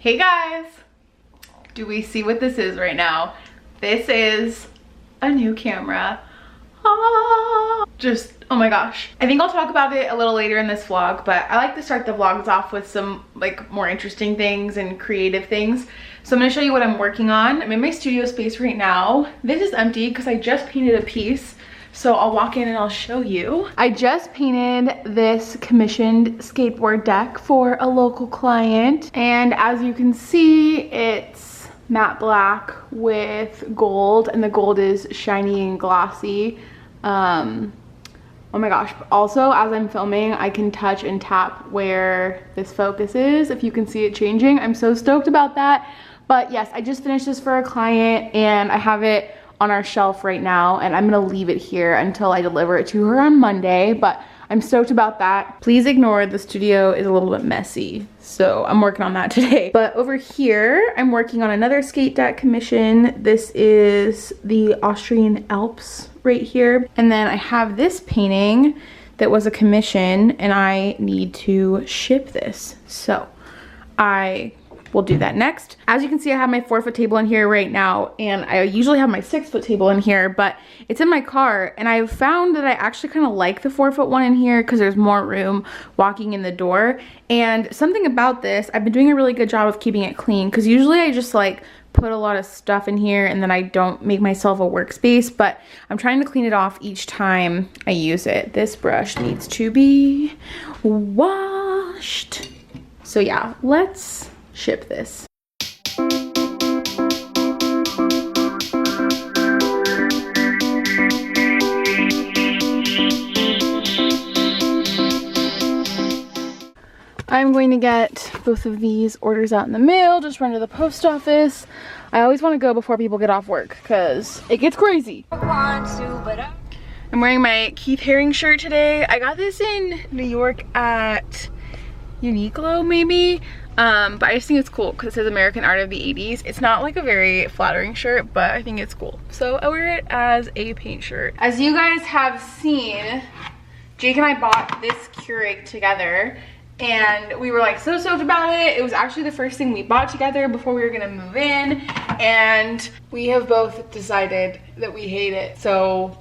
Hey guys, do we see what this is right now? This is a new camera. Just, oh my gosh. I think I'll talk about it a little later in this vlog, but I like to start the vlogs off with some like more interesting things and creative things. So I'm gonna show you what I'm working on. I'm in my studio space right now. This is empty because I just painted a piece. So I'll walk in and I'll show you. I just painted this commissioned skateboard deck for a local client. And as you can see, it's matte black with gold, and the gold is shiny and glossy. Oh my gosh. Also, as I'm filming, I can touch and tap where this focus is, if you can see it changing. I'm so stoked about that. But yes, I just finished this for a client and I have it on our shelf right now, and I'm gonna leave it here until I deliver it to her on Monday, but I'm stoked about that. Please ignore the studio is a little bit messy, so I'm working on that today. But over here, I'm working on another skate deck commission. This is the Austrian Alps right here. And then I have this painting that was a commission, and I need to ship this. So we'll do that next. As you can see, I have my 4-foot table in here right now, and I usually have my 6-foot table in here, but it's in my car, and I've found that I actually kind of like the 4-foot one in here because there's more room walking in the door. And something about this, I've been doing a really good job of keeping it clean, because usually I just like put a lot of stuff in here and then I don't make myself a workspace, but I'm trying to clean it off each time I use it. This brush needs to be washed. So yeah, let's ship this. I'm going to get both of these orders out in the mail, just run to the post office. I always want to go before people get off work because it gets crazy. I'm wearing my Keith Haring shirt today. I got this in New York at Uniqlo maybe. But I just think it's cool because it says American Art of the 80s. It's not like a very flattering shirt, but I think it's cool. So I wear it as a paint shirt. As you guys have seen, Jake and I bought this Keurig together, and we were like so stoked about it. It was actually the first thing we bought together before we were gonna move in, and we have both decided that we hate it. So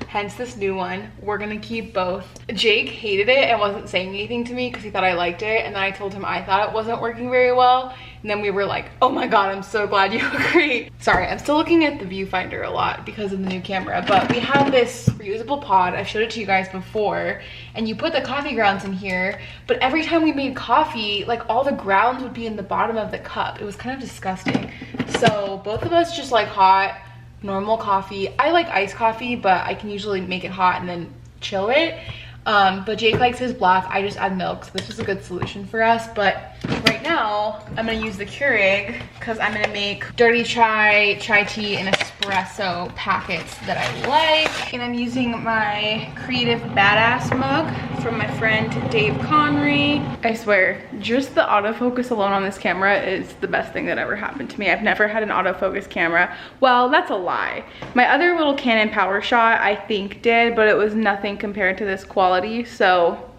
hence this new one. We're gonna keep both. Jake hated it and wasn't saying anything to me because he thought I liked it, and then I told him I thought it wasn't working very well, and then we were like, oh my god, I'm so glad you agree. Sorry, I'm still looking at the viewfinder a lot because of the new camera, but we have this reusable pod. I showed it to you guys before, and you put the coffee grounds in here, but every time we made coffee, like all the grounds would be in the bottom of the cup. It was kind of disgusting. So both of us just like hot normal coffee. I like iced coffee, but I can usually make it hot and then chill it. But Jake likes his black. I just add milk, so this is a good solution for us. But right now, I'm gonna use the Keurig because I'm gonna make dirty chai, chai tea, and espresso packets that I like. And I'm using my Creative Badass mug from my friend Dave Conrey. I swear, just the autofocus alone on this camera is the best thing that ever happened to me. I've never had an autofocus camera. Well, that's a lie. My other little Canon PowerShot I think did, but it was nothing compared to this quality. So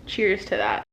cheers to that.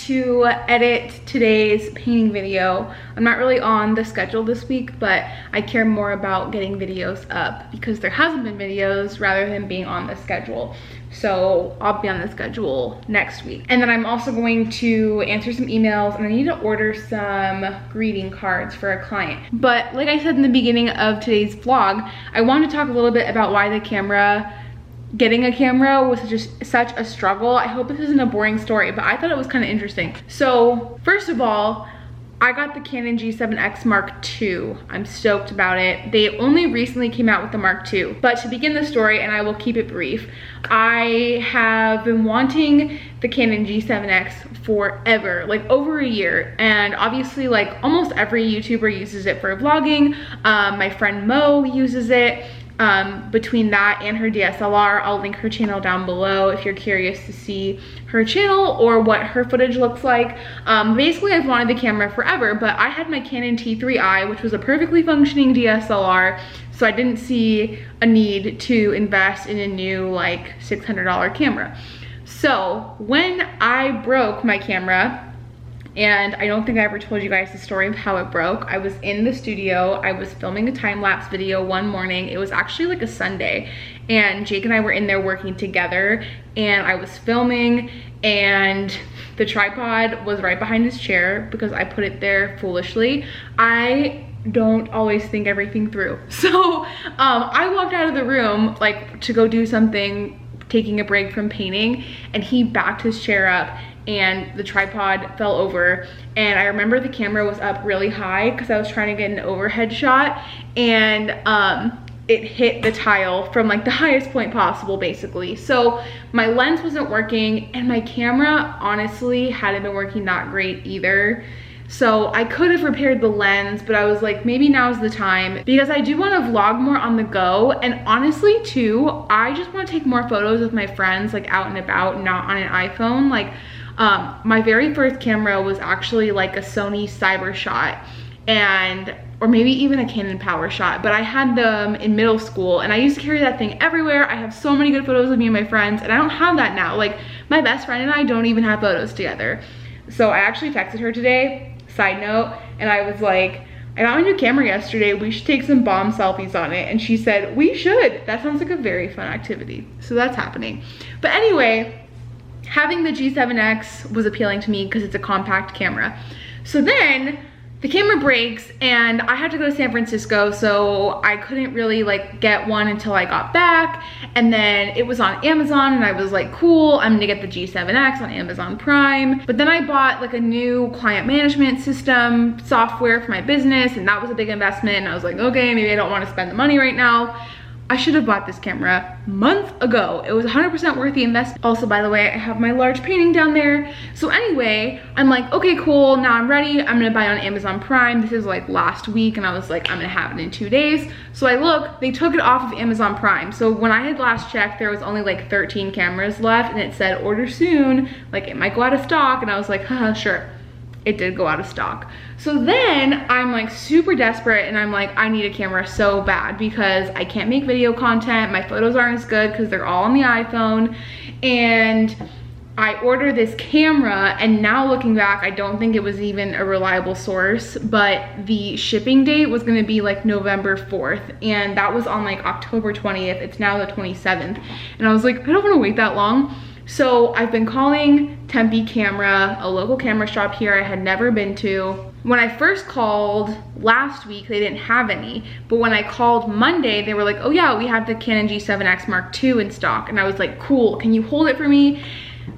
To edit today's painting video. I'm not really on the schedule this week, but I care more about getting videos up because there hasn't been videos rather than being on the schedule. So I'll be on the schedule next week. And then I'm also going to answer some emails, and I need to order some greeting cards for a client. But like I said in the beginning of today's vlog, I want to talk a little bit about why getting a camera was just such a struggle. I hope this isn't a boring story, but I thought it was kind of interesting. So first of all, I got the Canon G7X Mark II. I'm stoked about it. They only recently came out with the Mark II. But to begin the story, and I will keep it brief, I have been wanting the Canon G7X forever, like over a year. And obviously like almost every YouTuber uses it for vlogging. My friend Mo uses it. Between that and her DSLR, I'll link her channel down below if you're curious to see her channel or what her footage looks like. Basically I've wanted the camera forever, but I had my Canon T3i, which was a perfectly functioning DSLR, so I didn't see a need to invest in a new like $600 camera. So when I broke my camera, and I don't think I ever told you guys the story of how it broke. I was in the studio, I was filming a time-lapse video one morning. It was actually like a Sunday, and Jake and I were in there working together, and I was filming, and the tripod was right behind his chair because I put it there foolishly. I don't always think everything through. So I walked out of the room like to go do something, taking a break from painting, and he backed his chair up and the tripod fell over. And I remember the camera was up really high because I was trying to get an overhead shot, and it hit the tile from like the highest point possible basically. So my lens wasn't working, and my camera honestly hadn't been working that great either. So I could have repaired the lens, but I was like, maybe now's the time, because I do want to vlog more on the go. And honestly too, I just want to take more photos with my friends like out and about, not on an iPhone. Like my very first camera was actually like a Sony Cybershot, or maybe even a Canon PowerShot, but I had them in middle school, and I used to carry that thing everywhere. I have so many good photos of me and my friends, and I don't have that now. Like my best friend and I don't even have photos together. So I actually texted her today, side note, and I was like, I got my new camera yesterday, we should take some bomb selfies on it. And she said, we should. That sounds like a very fun activity. So that's happening. But anyway, having the G7X was appealing to me because it's a compact camera. So then the camera breaks, and I had to go to San Francisco, so I couldn't really like get one until I got back. And then it was on Amazon, and I was like, cool, I'm gonna get the G7X on Amazon Prime. But then I bought like a new client management system software for my business, and that was a big investment. And I was like, okay, maybe I don't want to spend the money right now. I should have bought this camera months ago. It was 100% worth the investment. Also, by the way, I have my large painting down there. So anyway, I'm like, okay, cool, now I'm ready. I'm gonna buy it on Amazon Prime. This is like last week, and I was like, I'm gonna have it in 2 days. So I look, they took it off of Amazon Prime. So when I had last checked, there was only like 13 cameras left, and it said order soon, like it might go out of stock. And I was like, haha, sure. It did go out of stock. So then I'm like super desperate, and I'm like, I need a camera so bad because I can't make video content. My photos aren't as good because they're all on the iPhone. And I ordered this camera, and now looking back, I don't think it was even a reliable source, but the shipping date was gonna be like November 4th, and that was on like October 20th. It's now the 27th. And I was like, I don't wanna wait that long. So I've been calling Tempe Camera, a local camera shop here I had never been to. When I first called last week, they didn't have any. But when I called Monday, they were like, oh yeah, we have the Canon G7X Mark II in stock. And I was like, cool, can you hold it for me?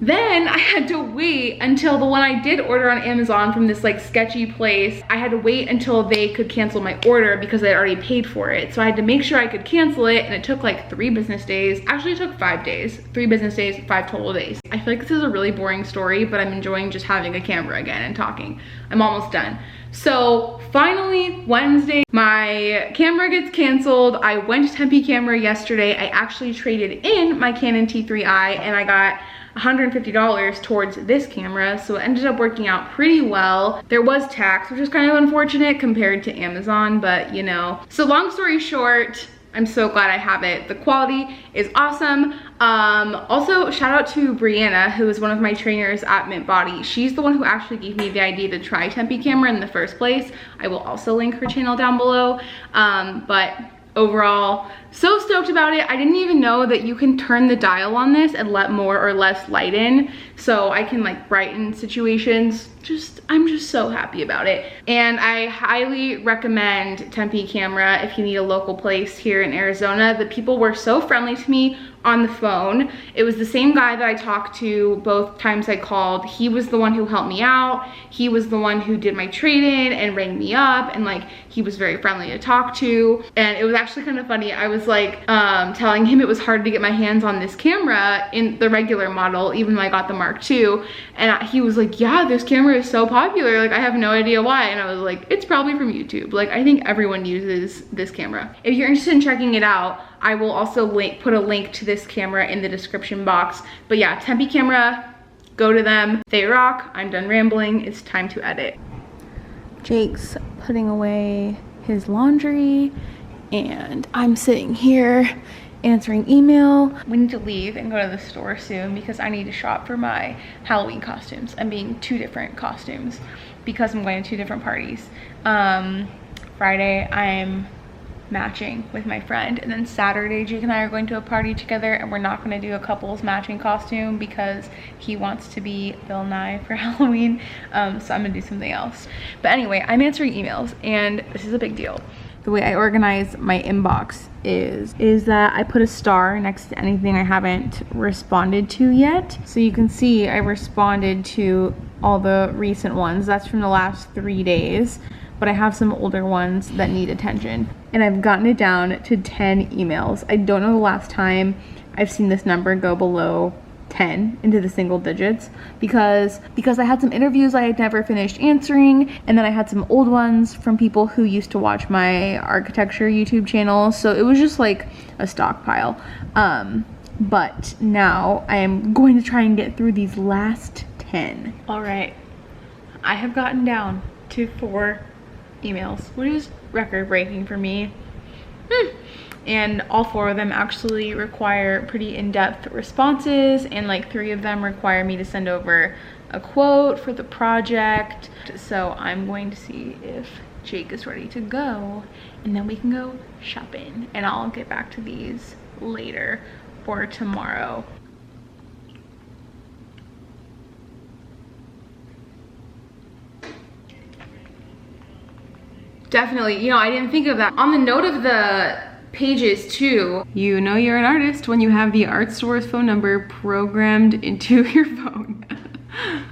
Then I had to wait until the one I did order on Amazon from this like sketchy place. I had to wait until they could cancel my order because I already paid for it. So I had to make sure I could cancel it, and it took like 3 business days. Actually, it took 5 days. 3 business days, 5 total days. I feel like this is a really boring story, but I'm enjoying just having a camera again and talking. I'm almost done. So finally, Wednesday, my camera gets canceled. I went to Tempe Camera yesterday. I actually traded in my Canon T3i, and I got $150 towards this camera, so it ended up working out pretty well. There was tax, which is kind of unfortunate compared to Amazon, but you know. So long story short, I'm so glad I have it. The quality is awesome. Also, shout out to Brianna, who is one of my trainers at Mint Body. She's the one who actually gave me the idea to try Tempe Camera in the first place. I will also link her channel down below. But overall, so stoked about it. I didn't even know that you can turn the dial on this and let more or less light in, so I can like brighten situations. I'm just so happy about it. And I highly recommend Tempe Camera if you need a local place here in Arizona. The people were so friendly to me on the phone. It was the same guy that I talked to both times I called. He was the one who helped me out. He was the one who did my trade-in and rang me up, and like he was very friendly to talk to. And it was actually kind of funny. I was like telling him it was hard to get my hands on this camera in the regular model, even though I got the Mark II. And he was like, yeah, this camera is so popular. Like I have no idea why. And I was like, it's probably from YouTube. Like I think everyone uses this camera. If you're interested in checking it out, I will also put a link to this camera in the description box. But yeah, Tempe camera, go to them. They rock. I'm done rambling. It's time to edit. Jake's putting away his laundry and I'm sitting here answering email. We need to leave and go to the store soon because I need to shop for my Halloween costumes. I'm being 2 different costumes because I'm going to 2 different parties. Friday I'm matching with my friend, and then Saturday Jake and I are going to a party together, and we're not going to do a couple's matching costume because he wants to be Bill Nye for Halloween. So I'm gonna do something else. But anyway, I'm answering emails, and this is a big deal. The way I organize my inbox is that I put a star next to anything I haven't responded to yet. So you can see I responded to all the recent ones. That's from the last 3 days. But I have some older ones that need attention. And I've gotten it down to 10 emails. I don't know the last time I've seen this number go below 10 into the single digits because I had some interviews I had never finished answering, and then I had some old ones from people who used to watch my architecture YouTube channel. So it was just like a stockpile. But now I am going to try and get through these last 10. All right, I have gotten down to 4 emails, which is record breaking for me. And all 4 of them actually require pretty in-depth responses, and like 3 of them require me to send over a quote for the project. So I'm going to see if Jake is ready to go, and then we can go shopping, and I'll get back to these later or tomorrow. Definitely, you know, I didn't think of that. On the note of the pages too, you know you're an artist when you have the art store's phone number programmed into your phone.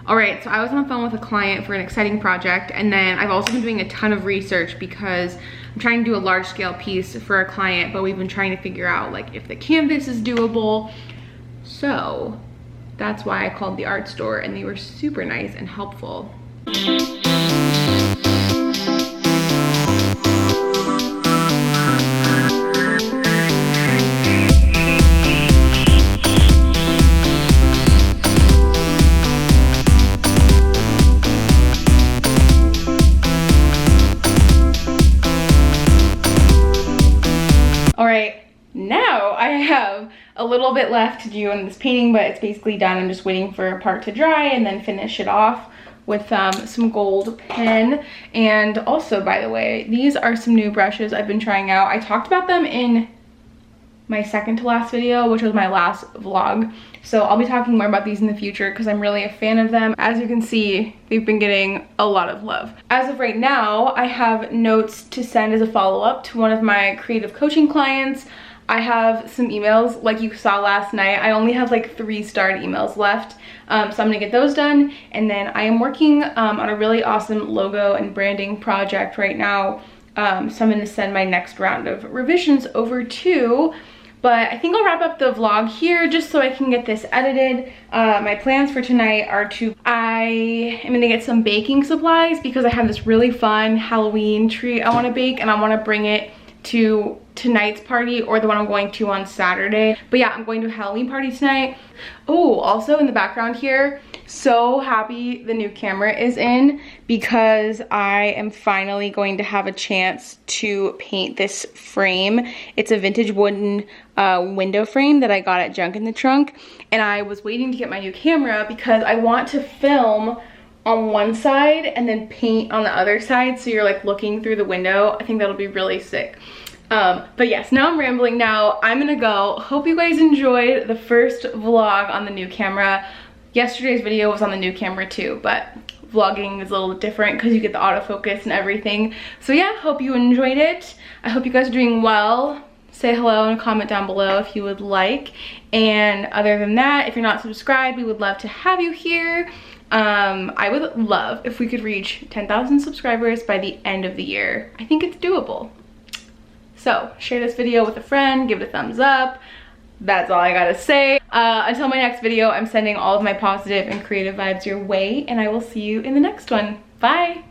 All right, so I was on the phone with a client for an exciting project, and then I've also been doing a ton of research because I'm trying to do a large scale piece for a client, but we've been trying to figure out like if the canvas is doable. So that's why I called the art store, and they were super nice and helpful. Now I have a little bit left to do in this painting, but it's basically done. I'm just waiting for a part to dry and then finish it off with some gold pen. And also, by the way, these are some new brushes I've been trying out. I talked about them in my second to last video, which was my last vlog. So I'll be talking more about these in the future because I'm really a fan of them. As you can see, they've been getting a lot of love. As of right now, I have notes to send as a follow-up to one of my creative coaching clients. I have some emails like you saw last night. I only have like 3 starred emails left. So I'm gonna get those done. And then I am working on a really awesome logo and branding project right now. So I'm gonna send my next round of revisions over to. But I think I'll wrap up the vlog here just so I can get this edited. My plans for tonight are I am gonna get some baking supplies because I have this really fun Halloween treat I wanna bake, and I wanna bring it to tonight's party or the one I'm going to on Saturday. But yeah, I'm going to a Halloween party tonight. Oh, also in the background here, so happy the new camera is in because I am finally going to have a chance to paint this frame. It's a vintage wooden window frame that I got at Junk in the Trunk, and I was waiting to get my new camera because I want to film on one side and then paint on the other side so you're like looking through the window. I think that'll be really sick. But yes, now I'm rambling. Now I'm gonna go. Hope you guys enjoyed the first vlog on the new camera. Yesterday's video was on the new camera too, but vlogging is a little different because you get the autofocus and everything. So yeah, hope you enjoyed it. I hope you guys are doing well. say hello and comment down below if you would like. And other than that, if you're not subscribed, we would love to have you here. I would love if we could reach 10,000 subscribers by the end of the year. I think it's doable. So share this video with a friend, give it a thumbs up. That's all I gotta say. Until my next video, I'm sending all of my positive and creative vibes your way, and I will see you in the next one. Bye.